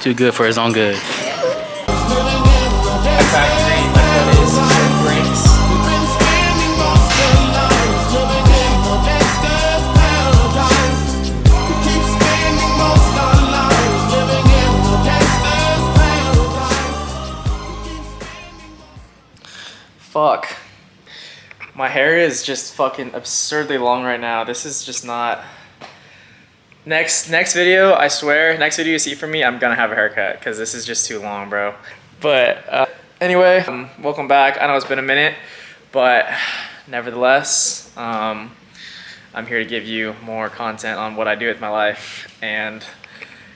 too good for his own good. Factory, like what is Brinks. Fuck. My hair is just fucking absurdly long right now. This is just not... Next video, I swear, next video you see from me, I'm gonna have a haircut because this is just too long, bro. But anyway, welcome back. I know it's been a minute, but nevertheless, I'm here to give you more content on what I do with my life and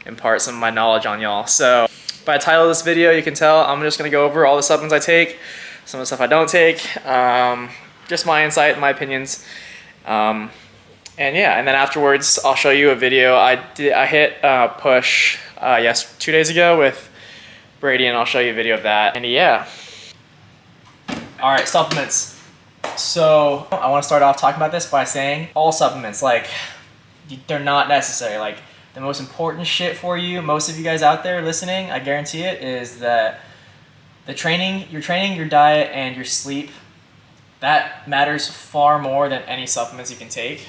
impart some of my knowledge on y'all. So by the title of this video, you can tell I'm just gonna go over all the supplements I take, some of the stuff I don't take, just my insight, my opinions, and yeah. And then afterwards, I'll show you a video I hit push 2 days ago with Brady, and I'll show you a video of that. And yeah. All right, supplements. So I want to start off talking about this by saying all supplements, like, they're not necessary. Like, the most important shit for you, most of you guys out there listening, I guarantee it, is that your training, your diet, and your sleep, that matters far more than any supplements you can take.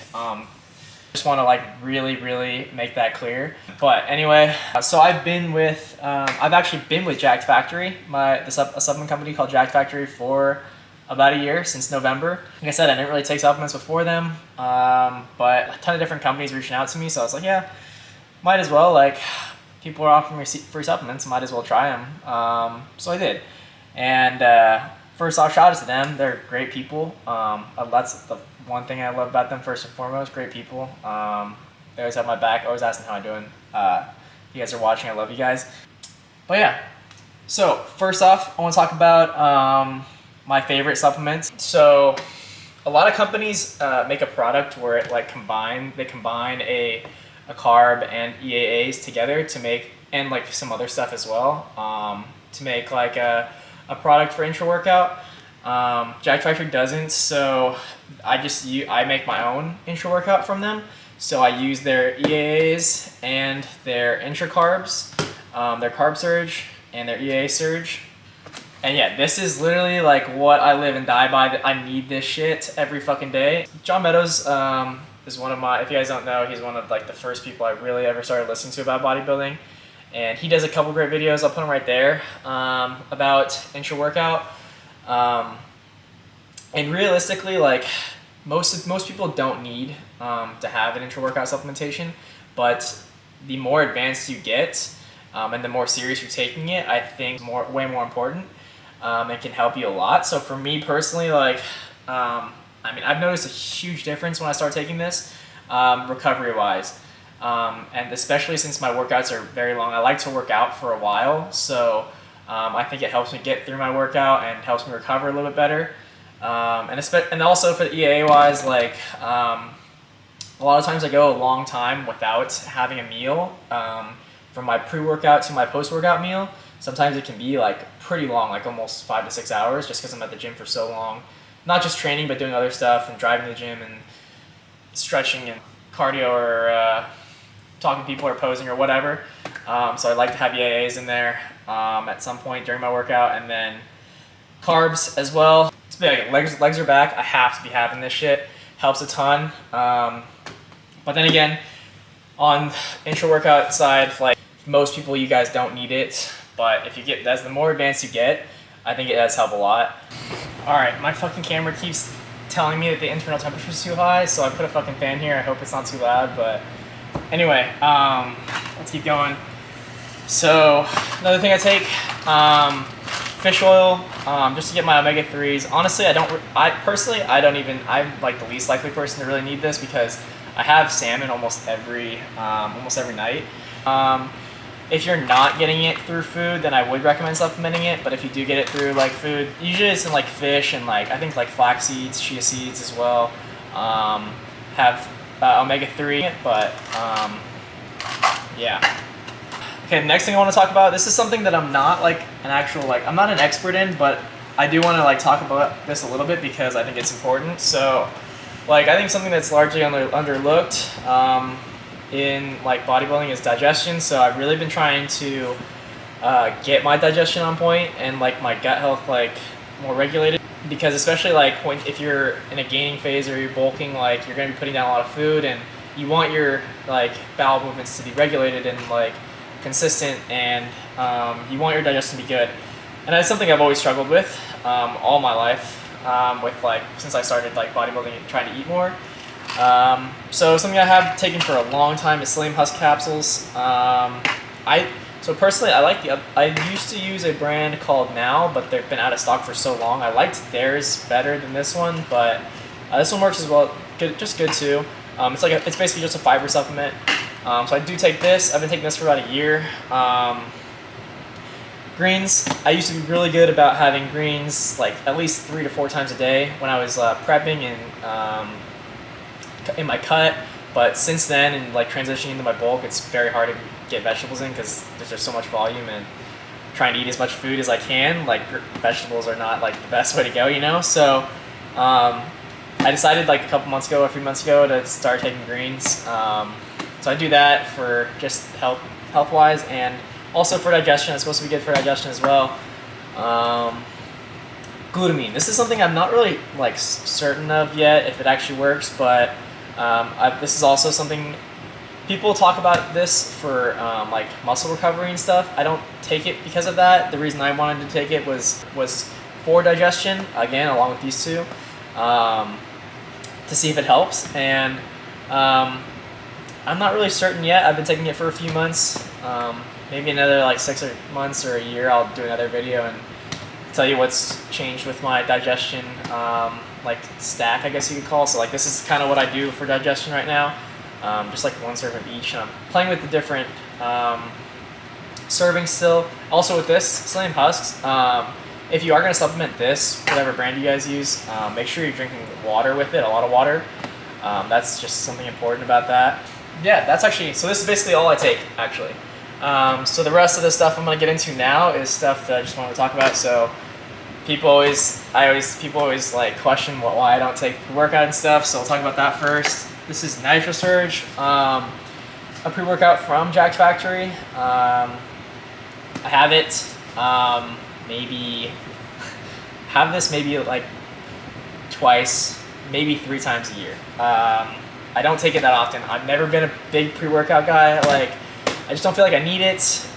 Just want to like really make that clear. But anyway, so I've actually been with Jacked Factory, a supplement company called Jacked Factory, for about a year, since November. Like I said, I didn't really take supplements before them, but a ton of different companies reaching out to me, so I was like, yeah, might as well. Like, people are offering me free supplements, might as well try them. So I did. And first off, shout out to them. They're great people. That's the one thing I love about them, first and foremost. Great people. They always have my back, always asking how I'm doing. If you guys are watching, I love you guys. But yeah, so first off, I want to talk about my favorite supplements. So a lot of companies make a product where it like they combine a carb and EAAs together to make, and like some other stuff as well, to make like a product for intra workout. Jacked Factory doesn't, so I make my own intra workout from them. So I use their EAAs and their intra carbs, their carb surge and their EAA surge. And yeah, this is literally like what I live and die by. I need this shit every fucking day. John Meadows is one of my, if you guys don't know, he's one of like the first people I really ever started listening to about bodybuilding. And he does a couple great videos, I'll put them right there, about intra workout. And realistically, like, most people don't need to have an intra workout supplementation, but the more advanced you get, and the more serious you're taking it, I think way more important. It can help you a lot. So for me personally, like, I mean, I've noticed a huge difference when I start taking this, recovery-wise. And especially since my workouts are very long, I like to work out for a while. So I think it helps me get through my workout and helps me recover a little bit better. And also for the EAA-wise, like, a lot of times I go a long time without having a meal, from my pre-workout to my post-workout meal. Sometimes it can be like pretty long, like almost 5 to 6 hours, just because I'm at the gym for so long. Not just training, but doing other stuff and driving to the gym and stretching and cardio, or talking to people or posing or whatever. So I like to have EAAs in there at some point during my workout, and then carbs as well. It's big. Legs are back. I have to be having this shit. Helps a ton. But then again, on intra workout side, like most people, you guys don't need it. But if you get, as the more advanced you get, I think it does help a lot. All right, my fucking camera keeps telling me that the internal temperature is too high, so I put a fucking fan here. I hope it's not too loud, but anyway, let's keep going. So another thing I take, fish oil, just to get my omega-3s. Honestly, I'm like the least likely person to really need this, because I have salmon almost every night. If you're not getting it through food, then I would recommend supplementing it. But if you do get it through like food, usually it's in like fish and like, I think like flax seeds, chia seeds as well, have omega-3, but yeah. Okay, the next thing I want to talk about, this is something that I'm not like I'm not an expert in, but I do want to like talk about this a little bit because I think it's important. So like, I think something that's largely underlooked, in like bodybuilding is digestion. So I've really been trying to get my digestion on point and like my gut health like more regulated, because especially like if you're in a gaining phase or you're bulking, like you're going to be putting down a lot of food, and you want your like bowel movements to be regulated and like consistent, and you want your digestion to be good. And that's something I've always struggled with all my life, with like since I started like bodybuilding and trying to eat more. So something I have taken for a long time is Psyllium Husk capsules. So personally, I used to use a brand called Now, but they've been out of stock for so long. I liked theirs better than this one, but this one works as well, just good too. It's basically just a fiber supplement. So I do take this. I've been taking this for about a year. Greens, I used to be really good about having greens like at least 3 to 4 times a day when I was prepping and in my cut. But since then, and like transitioning into my bulk, it's very hard to get vegetables in because there's just so much volume, and trying to eat as much food as I can, like vegetables are not like the best way to go, you know? So I decided like a few months ago to start taking greens. So I do that for just health-wise, and also for digestion. It's supposed to be good for digestion as well. Glutamine. This is something I'm not really like certain of yet if it actually works, but this is also something people talk about this for like muscle recovery and stuff. I don't take it because of that. The reason I wanted to take it was for digestion, again, along with these two, to see if it helps. And I'm not really certain yet. I've been taking it for a few months. Maybe another like 6 months or a year, I'll do another video and tell you what's changed with my digestion, like stack, I guess you could call. So like this is kind of what I do for digestion right now, just like 1 serving of each. And I'm playing with the different servings still. Also with this Psyllium Husks, if you are going to supplement this, whatever brand you guys use, make sure you're drinking water with it, a lot of water. That's just something important about that. Yeah, that's actually, so this is basically all I take, actually. So the rest of the stuff I'm going to get into now is stuff that I just wanted to talk about. So people always like question why I don't take pre-workout and stuff, so I'll talk about that first. This is Nitro Surge, a pre-workout from Jack's Factory. I have it, maybe like twice, maybe 3 times a year. I don't take it that often. I've never been a big pre-workout guy. Like, I just don't feel like I need it.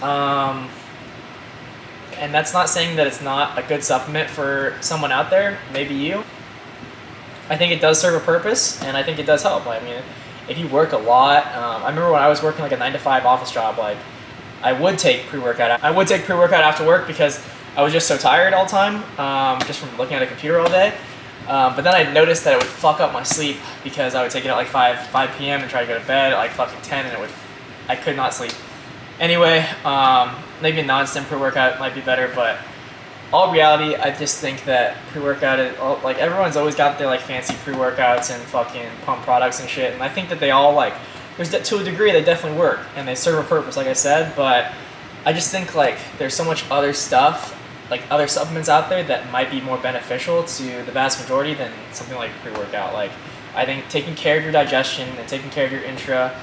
And that's not saying that it's not a good supplement for someone out there, maybe you. I think it does serve a purpose, and I think it does help. I mean, if you work a lot, I remember when I was working like a 9-to-5 office job, like I would take pre-workout. I would take pre-workout after work because I was just so tired all the time, just from looking at a computer all day. But then I noticed that it would fuck up my sleep because I would take it at like 5 p.m. and try to go to bed at like fucking 10, and I could not sleep. Anyway, maybe a non-stim pre-workout might be better, but all reality, I just think that pre-workout is like everyone's always got their like fancy pre-workouts and fucking pump products and shit, and I think that they all like, to a degree, they definitely work and they serve a purpose, like I said. But I just think like there's so much other stuff, like other supplements out there that might be more beneficial to the vast majority than something like pre-workout. Like I think taking care of your digestion and taking care of your intra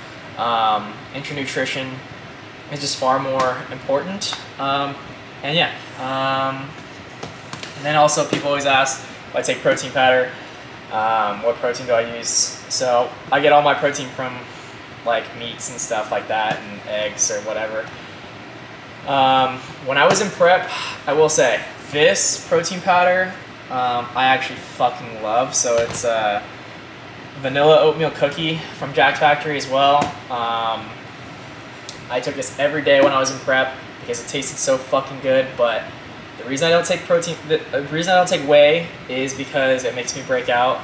nutrition is just far more important. And yeah, and then also people always ask, I take protein powder, what protein do I use? So I get all my protein from like meats and stuff like that, and eggs or whatever. When I was in prep, I will say this protein powder I actually fucking love. So it's a vanilla oatmeal cookie from Jack's Factory as well. I took this every day when I was in prep because it tasted so fucking good. But the reason I don't take the reason I don't take whey is because it makes me break out.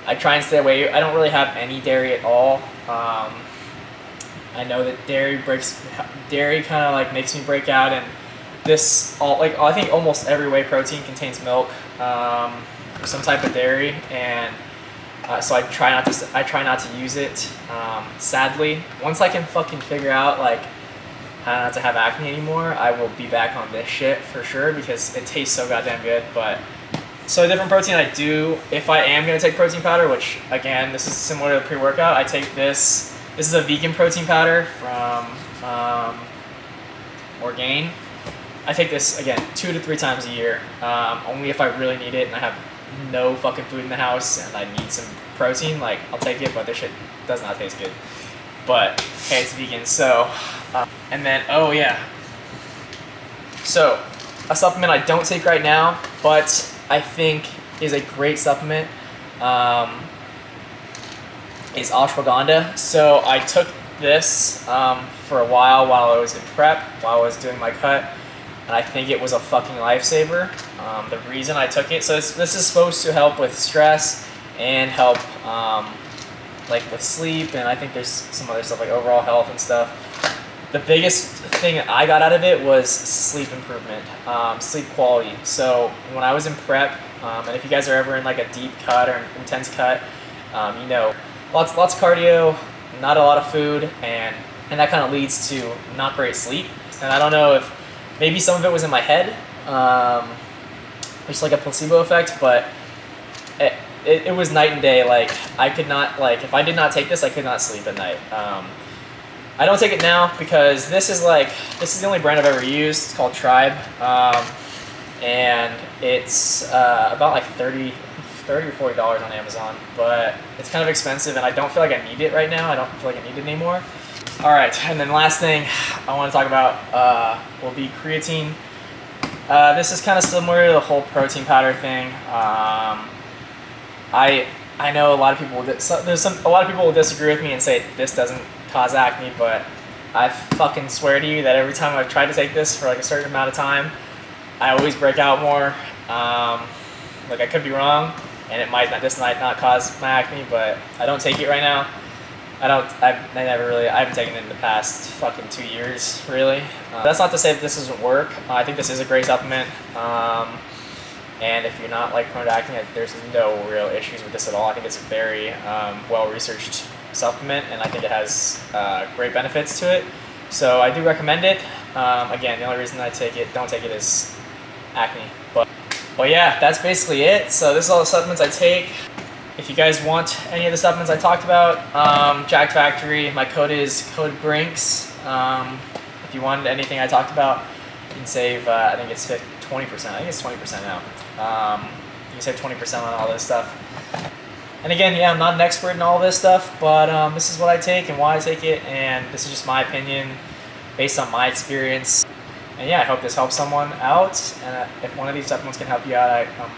I try and stay away. I don't really have any dairy at all. I know that dairy kind of like makes me break out, and I think almost every whey protein contains milk, or some type of dairy, and so I try not to use it. Sadly, once I can fucking figure out like how not to have acne anymore, I will be back on this shit for sure because it tastes so goddamn good. But so a different protein I do, if I am gonna take protein powder, which again, this is similar to the pre-workout, I take this This is a vegan protein powder from Orgain. I take this, again, 2 to 3 times a year, only if I really need it and I have no fucking food in the house and I need some protein. Like, I'll take it, but this shit does not taste good. But, hey, it's vegan, so, and then, oh yeah. So, a supplement I don't take right now, but I think is a great supplement, is Ashwagandha. So I took this for a while I was in prep, while I was doing my cut, and I think it was a fucking lifesaver. The reason I took it, so this is supposed to help with stress and help like with sleep, and I think there's some other stuff like overall health and stuff. The biggest thing I got out of it was sleep improvement, sleep quality. So when I was in prep, and if you guys are ever in like a deep cut or an intense cut, you know, lots of cardio, not a lot of food, and that kind of leads to not great sleep. And I don't know if maybe some of it was in my head, just like a placebo effect, but it was night and day. Like I could not, like if I did not take this, I could not sleep at night. I don't take it now because this is the only brand I've ever used. It's called Tribe, and it's about like $30 or $40 on Amazon, but it's kind of expensive and I don't feel like I need it right now. I don't feel like I need it anymore. All right, and then last thing I want to talk about will be creatine. This is kind of similar to the whole protein powder thing. I know a lot of people will disagree with me and say this doesn't cause acne, but I fucking swear to you that every time I've tried to take this for like a certain amount of time, I always break out more. Like I could be wrong, and it might not cause my acne, but I don't take it right now. I haven't taken it in the past fucking 2 years, really. That's not to say that this doesn't work. I think this is a great supplement. And if you're not like prone to acne, there's no real issues with this at all. I think it's a very well-researched supplement, and I think it has great benefits to it. So I do recommend it. Again, the only reason I don't take it is acne. But yeah, that's basically it. So this is all the supplements I take. If you guys want any of the supplements I talked about, Jack Factory, my code is code BRINKZ. If you wanted anything I talked about, you can save, I think it's 20%. I think it's 20% now. You can save 20% on all this stuff. And again, yeah, I'm not an expert in all this stuff, but this is what I take and why I take it, and this is just my opinion based on my experience. And yeah, I hope this helps someone out, and if one of these supplements can help you out, I'm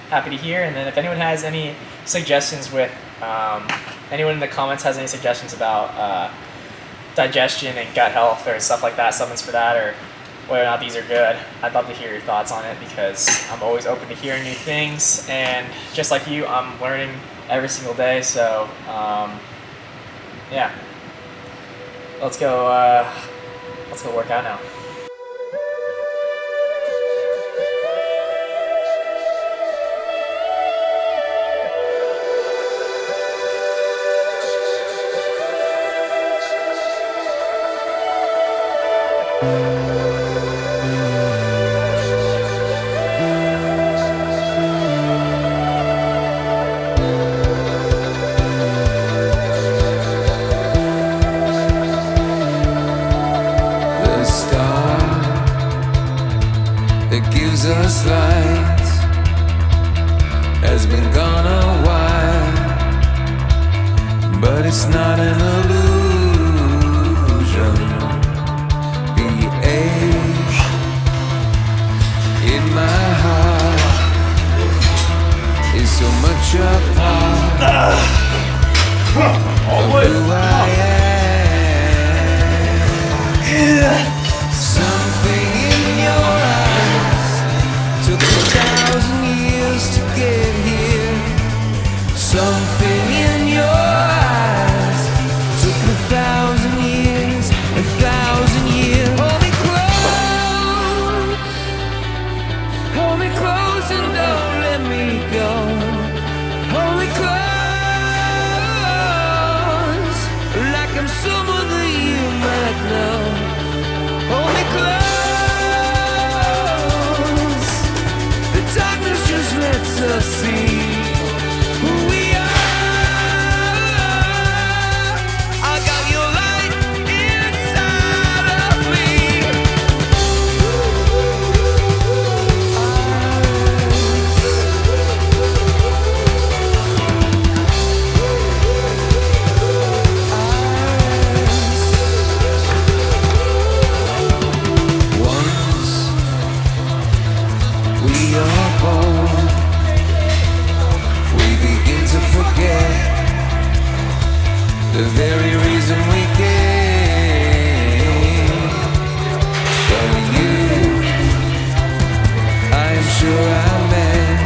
happy to hear. And then if anyone has any suggestions anyone in the comments has any suggestions about digestion and gut health or stuff like that, supplements for that, or whether or not these are good, I'd love to hear your thoughts on it, because I'm always open to hearing new things, and just like you, I'm learning every single day. So yeah, let's go work out now. Us light has been gone a while, but it's not an illusion. The age in my heart is so much a part of who I am. Something in your eyes took 1,000 years to get here. Something in your eyes took 1,000 years, 1,000 years. Hold me close and don't let me go. Hold me close, like I'm someone that you might know. Hold me close. Darkness just lets us see who we are. the very reason we came. But you, I am sure I'm bad.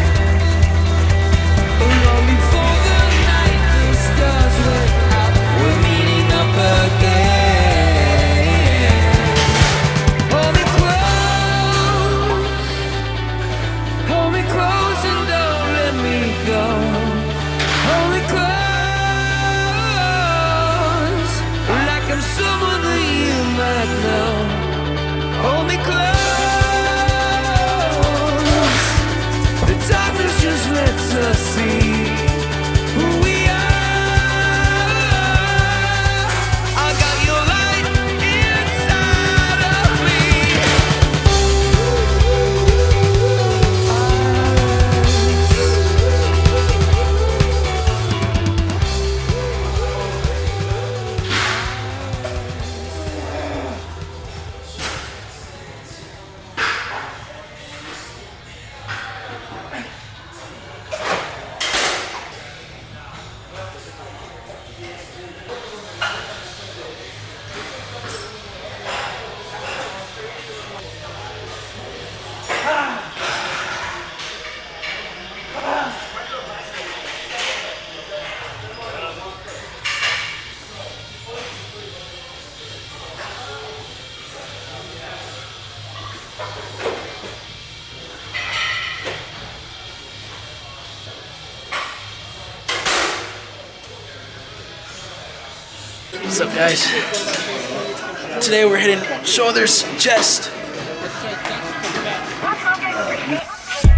Long before the night the stars went out, we're meeting up again. Hold me close and don't let me go. Hold me close, like I'm someone that you might know. Hold me close, the darkness just lets us see who we are. I got your light inside of me. What's up, guys? Today we're hitting shoulders, chest.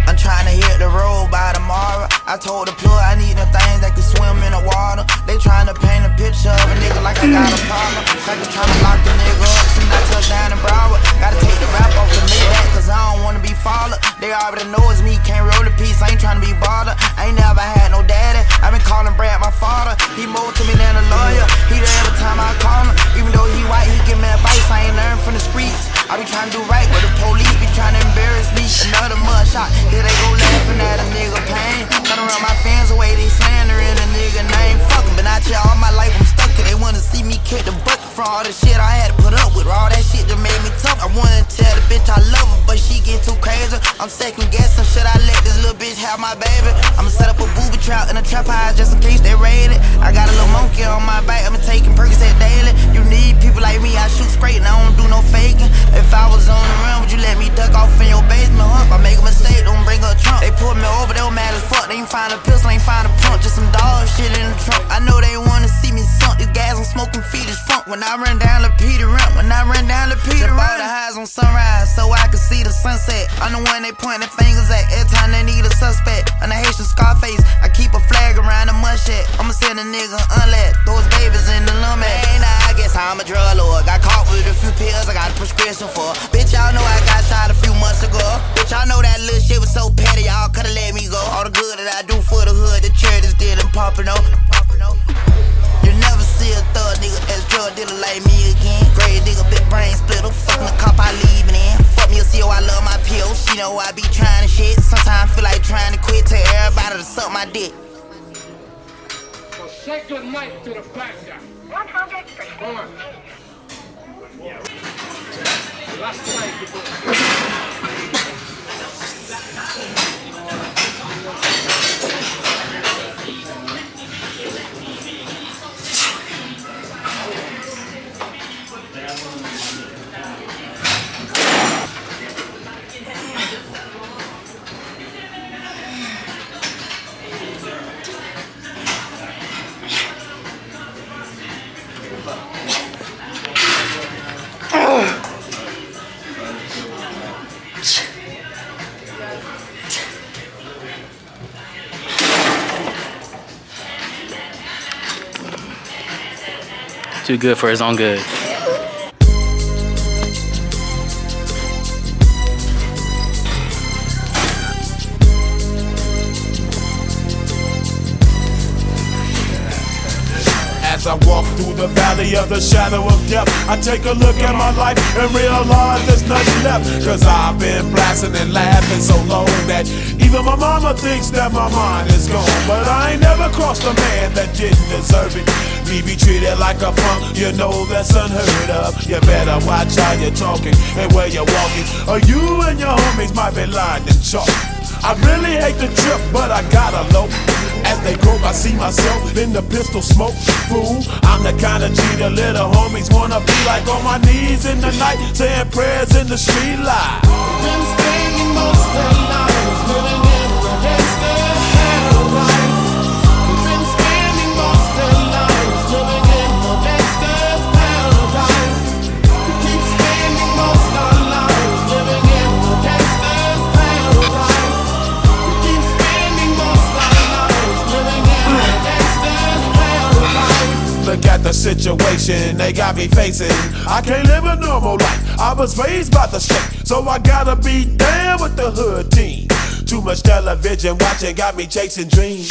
I'm trying to hit the road by tomorrow. I told the plug I need them things that can swim in the water. They trying to paint a picture of a nigga like I got a problem. Like they trying to lock the nigga up. Soon I touch down in Broward. Gotta take the rap off the Maybach, cause I don't wanna be followed. They already know it's me, can't roll a piece. I ain't trying to be bothered. I ain't never had no daddy. I been calling Brad my father. He more to me than a lawyer. He there every time I call him. Even though he white, he give me advice. I ain't learned from the streets. I be trying to do right, but the police be trying to embarrass me. Another mud shot, here they go laughing at a nigga pain. Trying to run my fans away, they slandering a nigga name. Fuck 'em, been out here all my life, I'm stuck. They wanna see me kick the bucket for all the shit I had to put up with. All that shit that made me tough. I wanna tell the bitch I love her, but she get too crazy. I'm second guessing, should I let this little bitch have my baby? I'ma set up a booby trap in a trap house just in case they raid it. I got a little monkey on my back, I'ma taking Percocet daily. You need people like me, I shoot straight and I don't do no faking. If I was on the run, would you let me duck off in your basement, huh? If I make a mistake, don't bring up Trump. They pulled me over, they were mad as fuck. They ain't find a pistol, ain't find a pump, just some dog shit in the trunk. I know they wanna see me sunk, this gas I'm smoking feet is funk. When I run down the Peter Run, when I run down the Peter Run. All the highs on sunrise, so I can see the sunset. I'm the one they pointing their fingers at every time they need a suspect. I'm the Haitian Scarface, I keep a flag around the mushette. I'ma send a nigga unlet, throw his babies in the lumber. Hey, nah, I guess I'm a drug lord. Got caught with a few pills, I got a prescription for. Bitch, y'all know I got shot a few months ago. Bitch, y'all know that little shit was so petty, y'all coulda let me go. All the good that I do for the hood, the charities didn't poppin' up. You never see a thug nigga as drug dealer like me again. Grave digger, big brain splitter, fucking the cop I leaving in. Fuck me a CO, I love my pills. She know I be trying to shit. Sometimes I feel like trying to quit. Tell everybody to suck my dick. So say good night to the bad guy. 100%. Come on. Last night you Too good for his own good. As I walk through the valley of the shadow of death, I take a look at my life and realize there's nothing left. Cause I've been blasting and laughing so long that even my mama thinks that my mind is gone. But I ain't never across the man that didn't deserve it. Me be treated like a punk, you know that's unheard of. You better watch how you're talking and where you're walking, or you and your homies might be lined in chalk. I really hate the trip, but I gotta low. As they grope, I see myself in the pistol smoke. Fool, I'm the kind of G the little homies wanna be like, on my knees in the night, saying prayers in the street light. Been spending most of their lives living in the gangster's paradise. We've been spending most of their lives living in the gangster's paradise. We keep spending most of our lives living in the gangster's paradise. We keep spending most of our lives living in the gangster's paradise. Look at the situation they got me facing. I can't live a normal life. I was raised by the state, so I gotta be down with the hood team. Too much television watching got me chasing dreams.